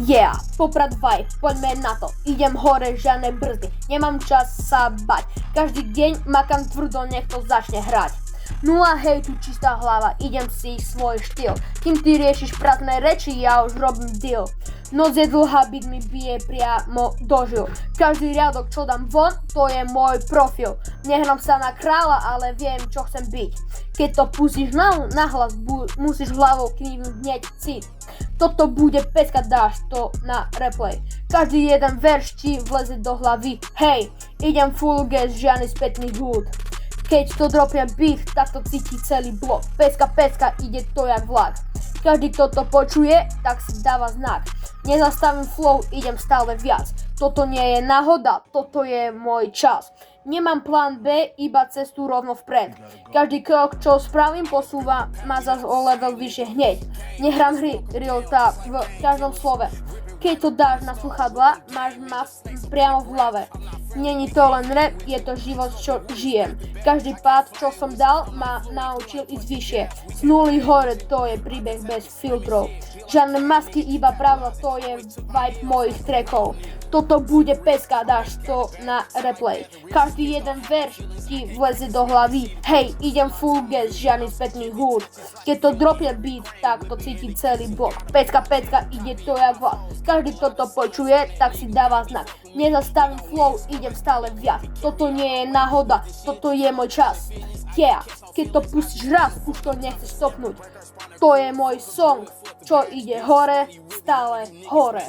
Yeah, Poprad vibe, poďme na to. Idem hore, žiadne brzdy, nemám čas sa bať. Každý deň makám tvrdo, nech to začne hrať. Nula hejtu, čistá hlava, idem si svoj štýl. Kým ty riešiš prázdne reči, ja už robím deal. Noc je dlhá, byt mi bije priamo do žil. Každý riadok, čo dám von, to je môj profil. Nehrám sa na kráľa, ale viem, čo chcem byť. Keď to pustíš nahlas, musíš hlavou kývnuť hneď cít. Toto bude pecka, dáš to na replay. Každý jeden verš ti vleze do hlavy. Hej, idem full gas, žiadny spätný hud. Keď to dropne beat, tak to cíti celý blok. Pecka, ide to jak vlak. Každý, kto to počuje, tak si dáva znak. Nezastavím flow, idem stále viac. Toto nie je náhoda, toto je môj čas. Nemám plán B, iba cestu rovno vpred. Každý krok, čo spravím, posúva ma zas o level vyššie hneď. Nehrám hry, real talk v každom slove. Keď to dáš na sluchadla, máš ma priamo v hlave. Není to len rap, je to život, čo žijem. Každý pád, čo som dal, ma naučil ísť vyššie. Z nuly hore, to je príbeh bez filtrov. Žiadne masky, iba pravda, to je vibe mojich trackov. Toto bude pecka, dáš to na replay. Každý jeden verš ti vleze do hlavy. Hej, idem full gas, žiadny spätný hud. Keď to dropne beat, tak to cíti celý blok. Pecka, ide to jak vlak. Každý, kto to počuje, tak si dáva znak. Nezastavím flow, idem stále viac. Toto nie je náhoda, toto je môj čas. Yeah, keď to pustíš raz, už to nechceš stopnúť. To je môj song, čo ide hore, stále hore.